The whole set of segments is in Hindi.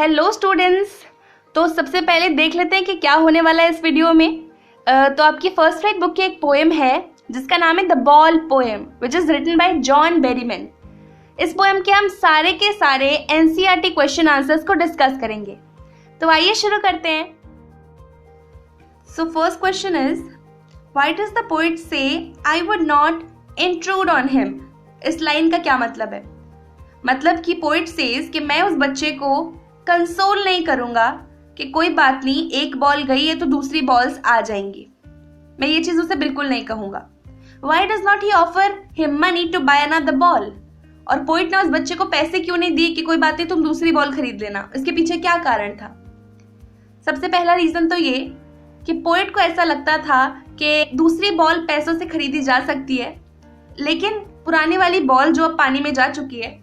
Hello students. तो सबसे पहले देख लेते हैं कि क्या होने वाला है इस वीडियो में। तो आपकी फर्स्ट राइट बुक की एक पोएम है जिसका नाम है the ball poem which is written by John Berryman. इस पोएम के हम सारे के सारे एनसीईआरटी क्वेश्चन आंसर्स को डिस्कस करेंगे। तो आइए शुरू करते हैं। So first question is why does the poet say I would not intrude on him. इस लाइन का क्या मतलब है? मतलब कि पोएट सेज कि मैं उस बच्चे को कंसोल नहीं करूंगा कि कोई बात नहीं, एक बॉल गई है तो दूसरी बॉल्स आ जाएंगी। मैं ये चीज उसे बिल्कुल नहीं कहूंगा। Why does not he offer him money to buy another ball? और पोइट ने उस बच्चे को पैसे क्यों नहीं दिए कि कोई बात नहीं तुम दूसरी बॉल खरीद लेना? इसके पीछे क्या कारण था? सबसे पहला रीजन तो ये कि पोइट को ऐसा लगता था कि दूसरी बॉल पैसों से खरीदी जा सकती है, लेकिन पुरानी वाली बॉल जो अब पानी में जा चुकी है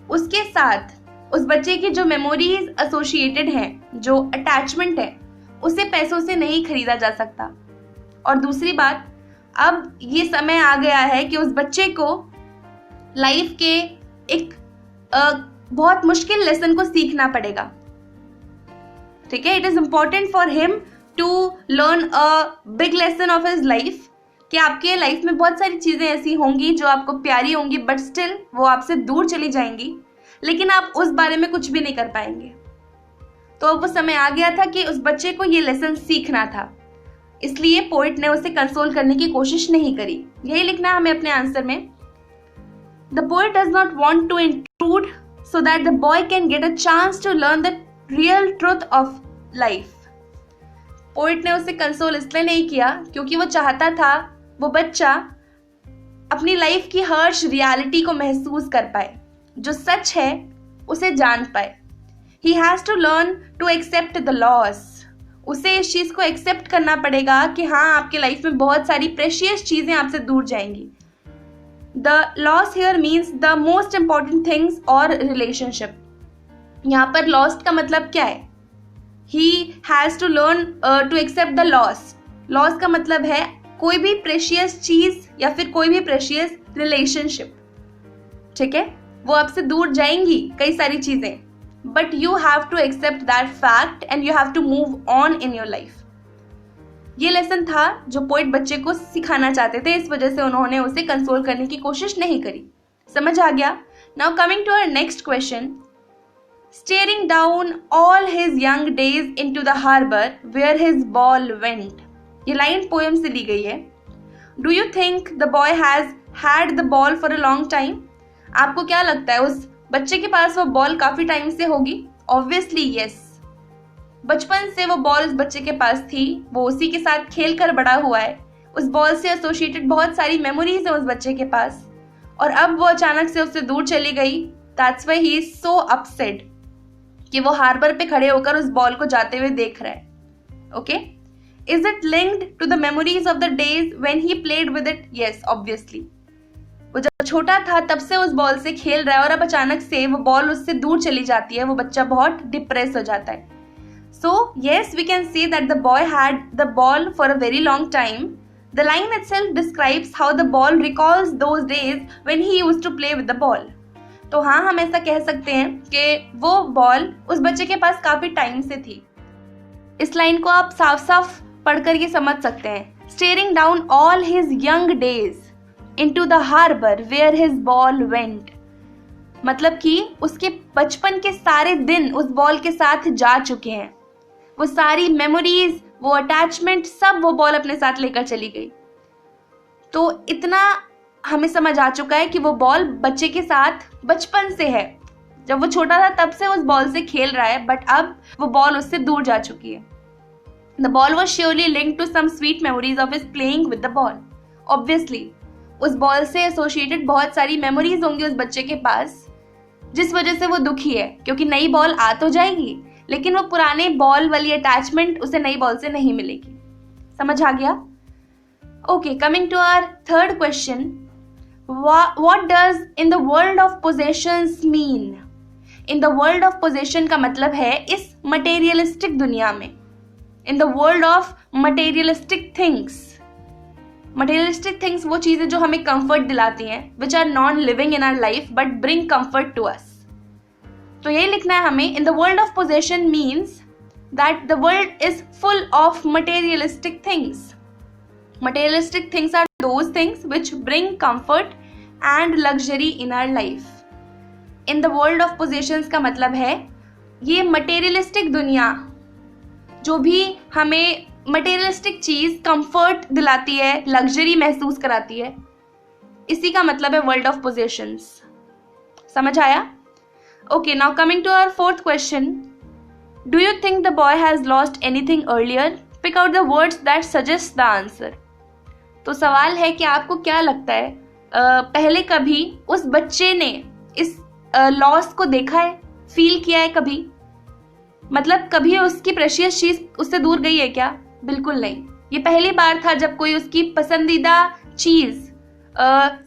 उसके साथ उस बच्चे की जो मेमोरीज एसोसिएटेड हैं, जो अटैचमेंट है, उसे पैसों से नहीं खरीदा जा सकता। और दूसरी बात, अब ये समय आ गया है कि उस बच्चे को लाइफ के एक बहुत मुश्किल लेसन को सीखना पड़ेगा। ठीक है, it is important for him to learn a big lesson of his life कि आपके लाइफ में बहुत सारी चीजें ऐसी होंगी जो आपको प्यारी होंगी बट स्टिल वो आपसे दूर चली जाएंगी, लेकिन आप उस बारे में कुछ भी नहीं कर पाएंगे। तो अब वो समय आ गया था कि उस बच्चे को ये लेसन सीखना था, इसलिए पोइट ने उसे कंसोल करने की कोशिश नहीं करी। यही लिखना है हमें अपने आंसर में। The poet does not want to intrude so that the boy can get a chance to learn the real truth of life. Poet ने उसे कंसोल इसलिए नहीं किया क्योंकि वो चाहता था वो बच्चा अपनी लाइफ की हर्ष रियलिटी को महसूस कर पाए, जो सच है उसे जान पाए। He has to learn to accept the loss. उसे इस चीज को एक्सेप्ट करना पड़ेगा कि हाँ, आपके लाइफ में बहुत सारी प्रेशियस चीजें आपसे दूर जाएंगी। The loss here means the most important things or relationship. यहाँ पर lost का मतलब क्या है? He has to learn to accept the loss. Loss का मतलब है कोई भी प्रेशियस चीज या फिर कोई भी प्रेशियस रिलेशनशिप। ठीक है, वो आपसे दूर जाएंगी कई सारी चीजें, but you have to accept that fact and you have to move on in your life. ये लेसन था जो पोइट बच्चे को सिखाना चाहते थे, इस वजह से उन्होंने उसे कंसोल करने की कोशिश नहीं करी। समझ आ गया? Now coming to our next question. Staring down all his young days into the harbour where his ball went. ये लाइन पोएम से ली गई है। Do you think the boy has had the ball for a long time? आपको क्या लगता है, उस बच्चे के पास वो बॉल काफी टाइम से होगी? Obviously yes. बचपन से वो बॉल उस बच्चे के पास थी, वो उसी के साथ खेल कर बड़ा हुआ है, उस बॉल से एसोसिएटेड बहुत सारी मेमोरीज है उस बच्चे के पास, और अब वो अचानक से उससे दूर चली गई। That's why he is so upset कि वो हार्बर पे खड़े होकर उस बॉल को जाते हुए देख रहा है। Okay, is it linked to the memories of the days when he played with it? Yes, obviously. वो जब छोटा था तब से उस बॉल से खेल रहा है और अब अचानक से वो बॉल उससे दूर चली जाती है, वो बच्चा बहुत डिप्रेस हो जाता है। So yes, we can say that the boy had the ball for a very long time. The line itself describes how the ball recalls those days when he used to play with the ball. तो हाँ, हम ऐसा कह सकते हैं कि वो बॉल उस बच्चे के पास काफी टाइम से थी। इस लाइन को आप साफ साफ पढ़कर ये समझ सकते हैं। Steering down all his young days into the harbor where his ball went, मतलब कि उसके बचपन के सारे दिन उस बॉल के साथ जा चुके हैं। वो सारी मेमोरीज, वो अटैचमेंट, सब वो बॉल अपने साथ लेकर चली गई। तो इतना हमें समझ आ चुका है कि वो बॉल बच्चे के साथ बचपन से है। जब वो छोटा था तब से उस बॉल से खेल रहा है, बट अब वो बॉल उससे दूर जा चुकी है। The ball was surely linked to some sweet memories of his playing with the ball. Obviously, उस बॉल से एसोसिएटेड बहुत सारी मेमोरीज होंगी उस बच्चे के पास, जिस वजह से वो दुखी है, क्योंकि नई बॉल आ तो जाएगी लेकिन वो पुराने बॉल वाली अटैचमेंट उसे नई बॉल से नहीं मिलेगी। समझ आ गया? Okay, coming to our third question. What does in the world of possessions mean? In the world of possession का मतलब है इस मटेरियलिस्टिक दुनिया में, in the world of materialistic things. Materialistic things वो चीजें जो हमें कंफर्ट दिलाती हैं, which are non living in our life but bring comfort to us. तो यही लिखना है हमें, in the world of possession means that the world is full of materialistic things. Materialistic things are those things which bring comfort and luxury in our life. In the world of possessions का मतलब है ये मटेरियलिस्टिक दुनिया, जो भी हमें मटेरियलिस्टिक चीज कंफर्ट दिलाती है, लग्जरी महसूस कराती है, इसी का मतलब है वर्ल्ड ऑफ पोजेशंस. समझ आया? Okay, now coming to our fourth question. Do you think the boy has lost anything earlier? Pick out the words that suggest the answer. तो सवाल है कि आपको क्या लगता है, पहले कभी उस बच्चे ने इस लॉस को देखा है, फील किया है कभी? मतलब कभी उसकी प्रेशियस चीज उससे दूर गई है क्या? बिल्कुल नहीं. ये पहली बार था जब कोई उसकी पसंदीदा चीज,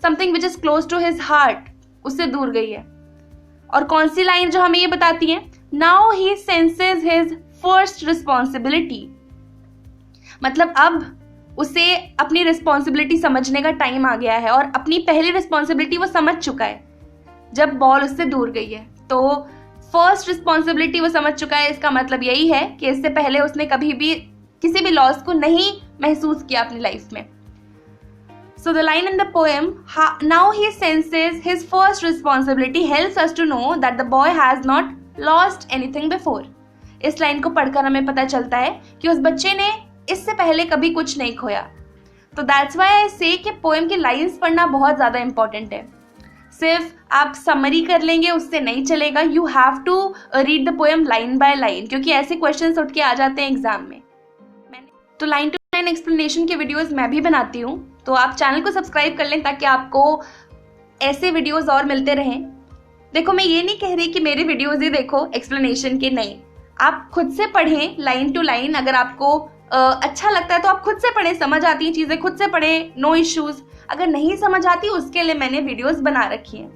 something which is close to his heart, उससे दूर गई है. और कौन सी लाइन जो हमें ये बताती है? Now he senses his first responsibility. मतलब अब उसे अपनी रिस्पॉन्सिबिलिटी समझने का टाइम आ गया है और अपनी पहली रिस्पॉन्सिबिलिटी वो समझ चुका है जब बॉल उससे दूर गई है. तो फर्स्ट रिस्पॉन्सिबिलिटी वो समझ चुका है. इसका मतलब यही है कि इससे पहले उसने कभी भी किसी भी लॉस को नहीं महसूस किया अपनी लाइफ में. So the line in the poem, now he senses his first responsibility, helps us to know that the boy has not lost anything before. इस लाइन को पढ़कर हमें पता चलता है कि उस बच्चे ने इससे पहले कभी कुछ नहीं खोया. तो that's why I say कि पोएम की लाइन्स पढ़ना बहुत ज़्यादा इंपॉर्टेंट है. सिर्फ आप समरी कर लेंगे उससे नहीं चलेगा. You have to read the poem line by line, क्योंकि ऐसे क्वेश्चंस उठ के आ जाते हैं एग्जाम में. तो लाइन टू लाइन एक्सप्लेनेशन के वीडियोस मैं भी बनाती हूँ, तो आप चैनल को सब्सक्राइब कर लें ताकि आपको ऐसे वीडियोस और मिलते रहें. देखो, मैं ये नहीं कह रही कि मेरे वीडियोस ही देखो एक्सप्लेनेशन के, नहीं. आप खुद से पढ़ें लाइन टू लाइन. अगर आपको अच्छा लगता है तो आप खुद से पढ़ें, समझ आती हैं चीज़ें खुद से पढ़ें, नो इश्यूज. अगर नहीं समझ आती उसके लिए मैंने वीडियोस बना रखी हैं.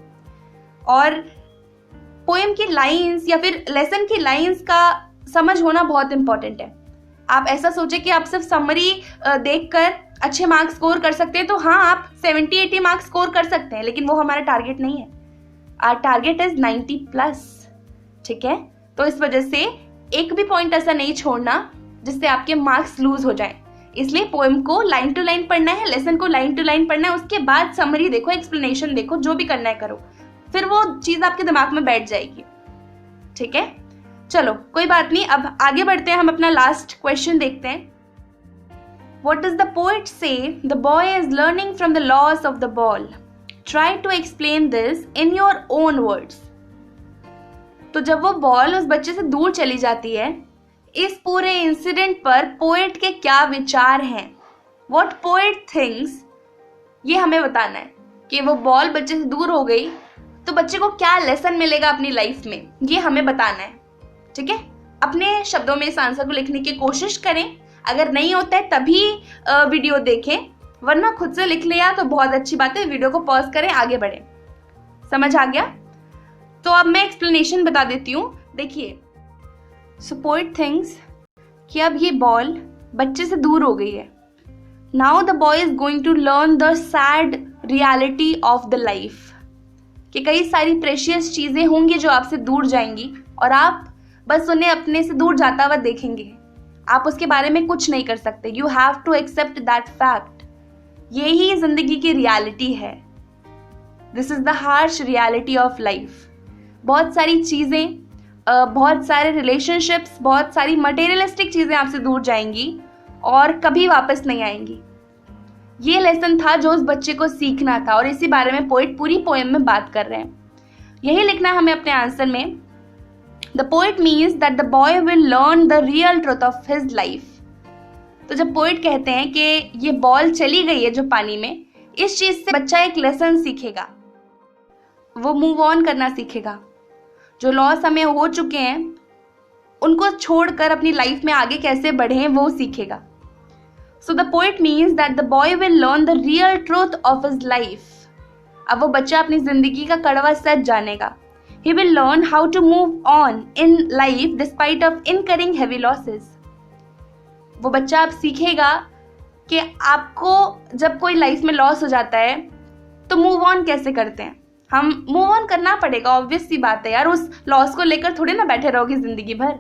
और पोएम की लाइन्स या फिर लेसन की लाइन्स का समझ होना बहुत इंपॉर्टेंट है. आप ऐसा सोचे कि आप सिर्फ समरी देखकर अच्छे मार्क्स स्कोर कर सकते हैं, तो हाँ, आप 70-80 मार्क्स स्कोर कर सकते हैं, लेकिन वो हमारा टारगेट नहीं है. Our target is 90+. ठीक है? तो इस वजह से एक भी पॉइंट ऐसा नहीं छोड़ना जिससे आपके मार्क्स लूज हो जाए. इसलिए पोएम को लाइन टू लाइन पढ़ना है, लेसन को लाइन टू लाइन पढ़ना है, उसके बाद समरी देखो, एक्सप्लेनेशन देखो, जो भी करना है करो, फिर वो चीज आपके दिमाग में बैठ जाएगी. ठीक है? चलो, कोई बात नहीं. अब आगे बढ़ते हैं, हम अपना लास्ट क्वेश्चन देखते हैं. What does the poet say? The boy is learning from the loss of the ball. Try to explain this in your own words. तो जब वो बॉल उस बच्चे से दूर चली जाती है, इस पूरे इंसिडेंट पर पोएट के क्या विचार हैं? What poet thinks, ये हमें बताना है कि वो बॉल बच्चे से दूर हो गई तो बच्चे को क्या लेसन मिलेगा अपनी लाइफ में, ये हमें बताना है. ठीक है? अपने शब्दों में इस आंसर को लिखने की कोशिश करें. अगर नहीं होता है तभी वीडियो देखें, वरना खुद से लिख लिया तो बहुत अच्छी बात है. वीडियो को पॉज करें, आगे बढ़ें. समझ आ गया? तो अब मैं एक्सप्लेनेशन बता देती हूँ. देखिए, सो पोएट थिंक्स कि अब ये बॉल बच्चे से दूर हो गई है. Now the boy is going to learn the sad reality of the life. कि कई सारी प्रेशियस चीजें होंगी जो आपसे दूर जाएंगी और आप बस उन्हें अपने से दूर जाता हुआ देखेंगे. आप उसके बारे में कुछ नहीं कर सकते. You have to accept that fact. यही जिंदगी की रियलिटी है. This is the harsh reality of life. बहुत सारी चीजें, बहुत सारे रिलेशनशिप्स, बहुत सारी मटेरियलिस्टिक चीजें आपसे दूर जाएंगी और कभी वापस नहीं आएंगी. ये लेसन था जो उस बच्चे को सीखना था और इसी बारे में पोएट पूरी पोएम में बात कर रहे हैं. यही लिखना है हमें अपने आंसर में. The poet means that the boy will learn the real truth of his life. तो जब पोएट कहते हैं कि ये बॉल चली गई है जो पानी में, इस चीज से बच्चा एक लेसन सीखेगा. वो मूव ऑन करना सीखेगा. जो लॉस हमें हो चुके हैं उनको छोड़कर अपनी लाइफ में आगे कैसे बढ़े वो सीखेगा. So the poet means that the boy will learn the real truth of his life. अब वो बच्चा अपनी जिंदगी का कड़वा सच जानेगा. He will learn how to move on in life despite of incurring heavy losses. वो बच्चा अब सीखेगा कि आपको जब कोई लाइफ में लॉस हो जाता है तो मूव ऑन कैसे करते हैं. हम मूव ऑन करना पड़ेगा, ऑब्वियस सी बात है यार। उस लॉस को लेकर थोड़ी ना बैठे रहोगे जिंदगी भर।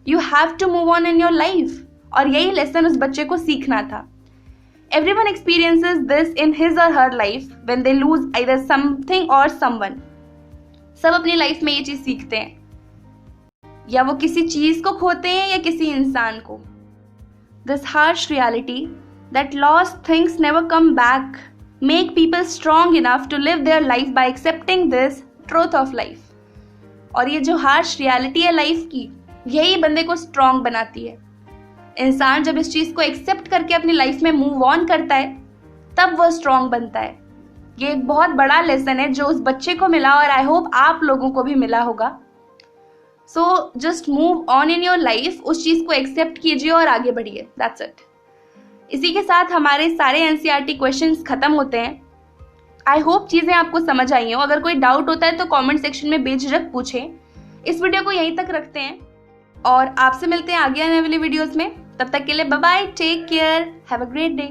You have to move on in your life. और यही लेसन उस बच्चे को सीखना था। Everyone experiences this in his or her life when they lose either something or someone. सब अपनी लाइफ में ये चीज सीखते हैं, या वो किसी चीज को खोते हैं या किसी इंसान को। This harsh reality that lost things never come back make people strong enough to live their life by accepting this truth of life. और ये जो हार्श रियलिटी है लाइफ की, यही बंदे को स्ट्रांग बनाती है। इंसान जब इस चीज को एक्सेप्ट करके अपनी लाइफ में मूव ऑन करता है, तब वो स्ट्रांग बनता है। ये एक बहुत बड़ा लेसन है जो उस बच्चे को मिला, और आई होप आप लोगों को भी मिला होगा। So just move on in your life, उस चीज को एक्सेप्ट कीजिए और आगे बढ़िए। That's it. इसी के साथ हमारे सारे एनसीईआरटी क्वेश्चंस खत्म होते हैं। आई होप चीजें आपको समझ आई हो। अगर कोई डाउट होता है तो कमेंट सेक्शन में बेझिझक पूछें। इस वीडियो को यहीं तक रखते हैं और आपसे मिलते हैं आगे आने वाली वीडियोस में। तब तक के लिए bye bye, take care, have a great day.